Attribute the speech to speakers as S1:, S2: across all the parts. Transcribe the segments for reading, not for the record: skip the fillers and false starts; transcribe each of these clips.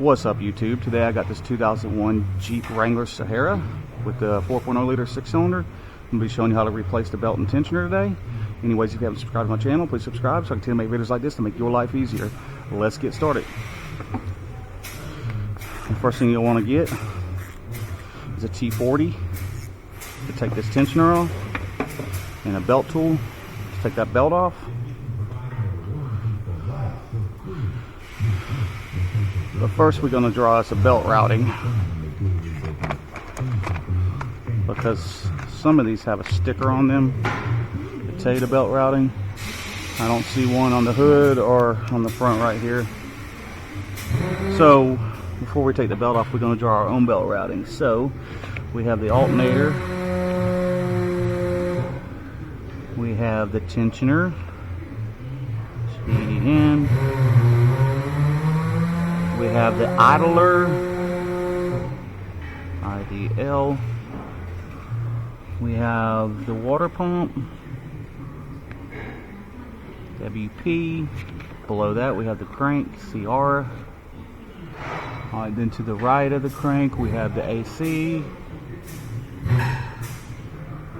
S1: What's up, YouTube? Today I got this 2001 Jeep Wrangler Sahara with the 4.0 liter 6-cylinder. I'm going to be showing you how to replace the belt and tensioner today. Anyways, if you haven't subscribed to my channel, please subscribe so I can continue to make videos like this to make your life easier. Let's get started. The first thing you'll want to get is a T40 to take this tensioner off, and a belt tool to take that belt off. But first we're going to draw us a belt routing, because some of these have a sticker on them to tell you the belt routing. I don't see one on the hood or on the front right here. So before we take the belt off, we're going to draw our own belt routing. So we have the alternator, we have the tensioner, in. We have the idler, IDL. We have the water pump, WP. Below that we have the crank, CR. Alright, then to the right of the crank we have the AC.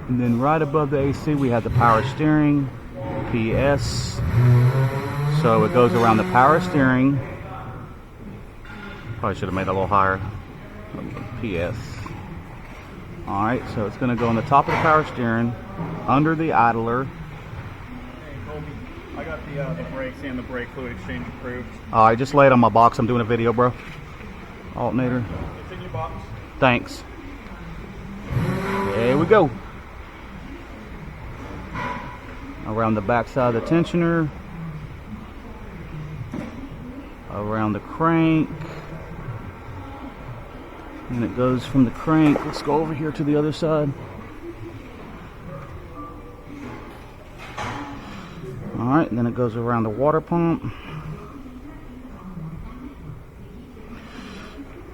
S1: And then right above the AC we have the power steering, PS. So it goes around the power steering. Probably should have made it a little higher. PS. Alright, so it's going to go on the top of the power steering, under the idler.
S2: Hey, Colby, I got the brakes and the brake fluid exchange approved.
S1: Alright, just lay it on my box. I'm doing a video, bro. Alternator.
S2: It's in your box.
S1: Thanks. There we go. Around the back side of the tensioner. Around the crank. And it goes from the crank. Let's go over here to the other side. Alright, and then it goes around the water pump.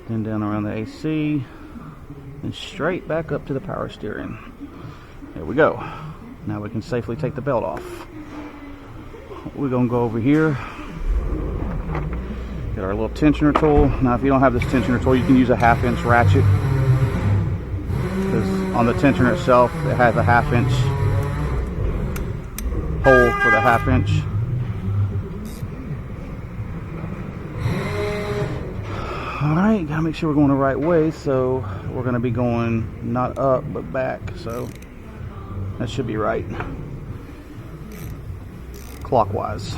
S1: Then down around the AC. And straight back up to the power steering. There we go. Now we can safely take the belt off. We're going to go over here. Get our little tensioner tool. Now if you don't have this tensioner tool, you can use a 1/2-inch ratchet, because on the tensioner itself it has a 1/2-inch hole for the 1/2-inch. Alright, gotta make sure we're going the right way, so we're going to be going not up but back, so that should be right. Clockwise.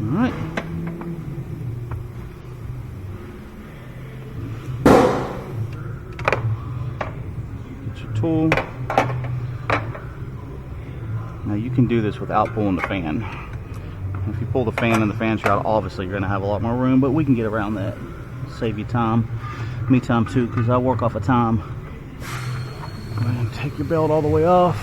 S1: Alright. Get your tool. Now you can do this without pulling the fan. If you pull the fan and the fan shroud, obviously you're going to have a lot more room, but we can get around that. Save you time. Me time too, because I work off of time. Go ahead and take your belt all the way off.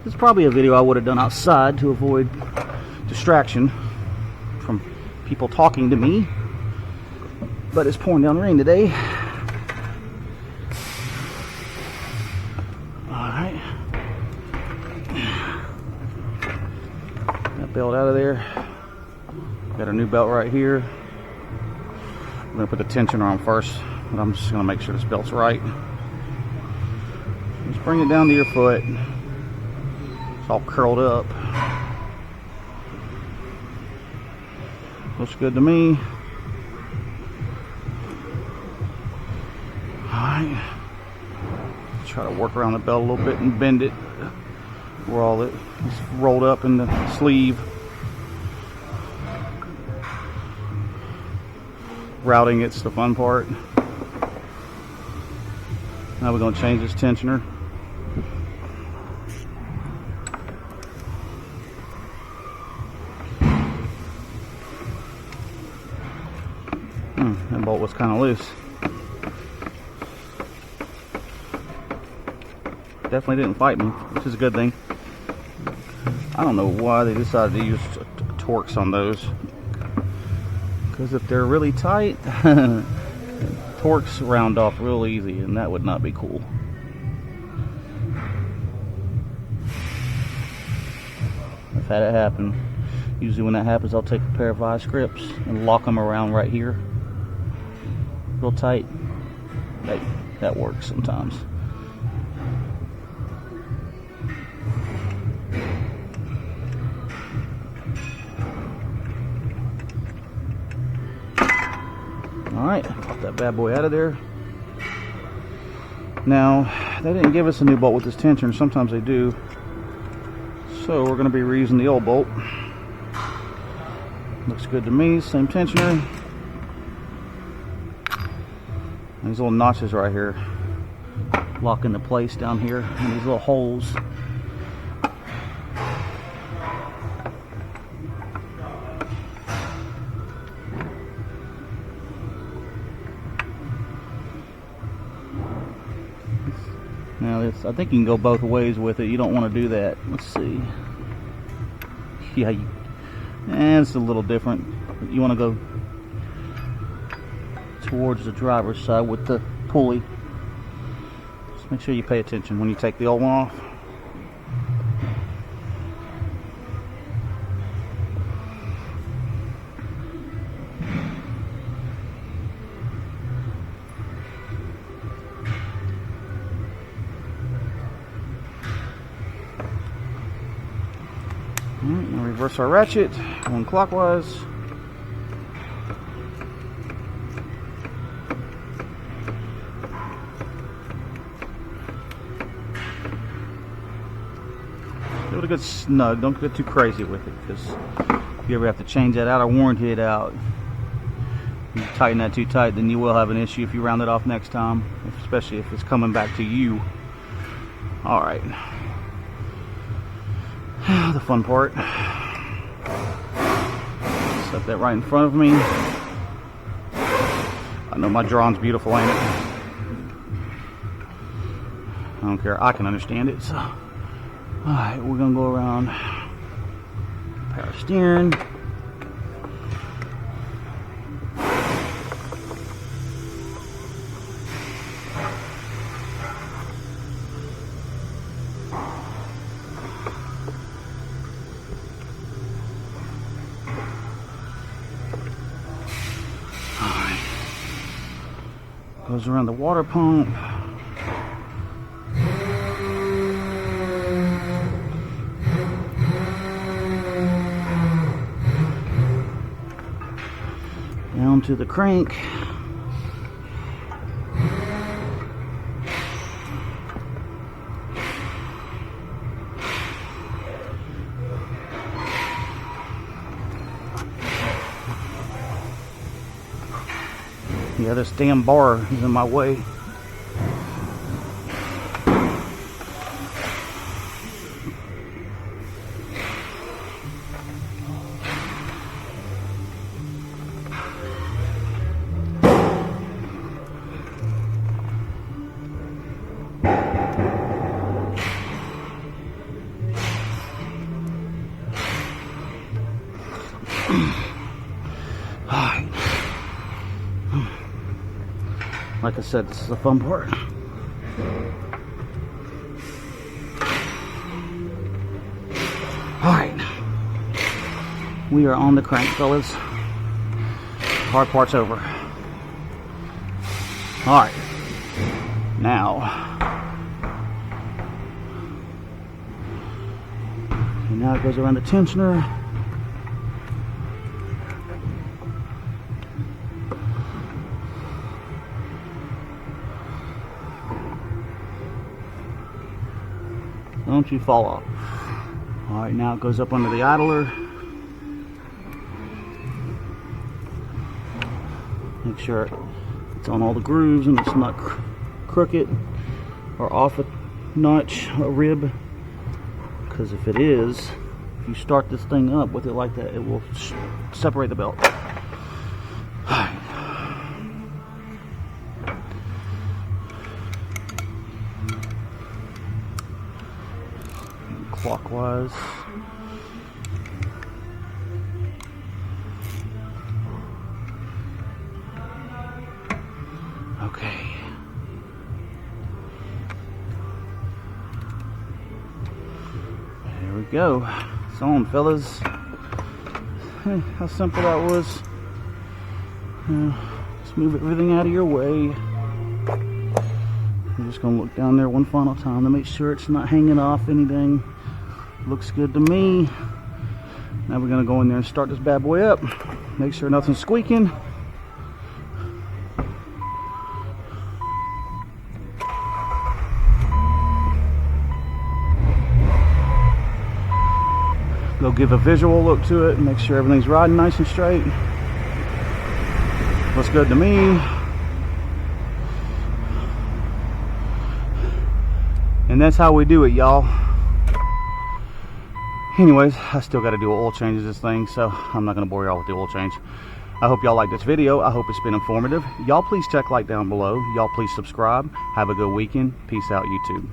S1: This is probably a video I would have done outside to avoid distraction from people talking to me, but it's pouring down rain today. Alright, that belt out of there. Got a new belt right here. I'm going to put the tensioner on first, but I'm just going to make sure this belt's right. Just bring it down to your foot. All curled up. Looks good to me. Alright. Try to work around the belt a little bit and bend it where all it is rolled up in the sleeve. Routing it's the fun part. Now we're going to change this tensioner. That bolt was kind of loose. Definitely didn't fight me, which is a good thing. I don't know why they decided to use Torx on those, because if they're really tight, torques round off real easy, and that would not be cool. I've had it happen. Usually when that happens, I'll take a pair of vice grips and lock them around right here real tight. That works sometimes. Alright, pop that bad boy out of there. Now, they didn't give us a new bolt with this tensioner. Sometimes they do. So we're going to be reusing the old bolt. Looks good to me. Same tensioner. These little notches right here lock into place down here, and these little holes. Now this, I think you can go both ways with it. You don't want to do that. Let's see. Yeah, and it's a little different. You want to go towards the driver's side with the pulley. Just make sure you pay attention when you take the old one off. Alright, now reverse our ratchet, going clockwise. Give it a good snug, don't get too crazy with it, because if you ever have to change that out or warranty it out, you tighten that too tight, then you will have an issue if you round it off next time, especially if it's coming back to you. Alright. The fun part. Set that right in front of me. I know my drawing's beautiful, ain't it? I don't care, I can understand it. So, alright, we're gonna go around power steering. Goes around the water pump. Down to the crank. Yeah, this damn bar is in my way. Like I said, this is the fun part. Alright. We are on the crank, fellas. Hard part's over. Alright. Now. And now it goes around the tensioner. Don't you fall off. Alright, now it goes up under the idler. Make sure it's on all the grooves and it's not crooked or off a notch, a rib. Because if it is, if you start this thing up with it like that, it will separate the belt. Alright. Clockwise. go. It's on, fellas. Hey, how simple that was. Just move everything out of your way. I'm just gonna look down there one final time to make sure it's not hanging off anything. Looks good to me. Now we're gonna go in there and start this bad boy up. Make sure nothing's squeaking. Go give a visual look to it and make sure everything's riding nice and straight. Looks good to me. And that's how we do it, y'all. Anyways, I still got to do oil changes this thing, so I'm not going to bore y'all with the oil change. I hope y'all like this video. I hope it's been informative. Y'all please check like down below. Y'all please subscribe. Have a good weekend. Peace out, YouTube.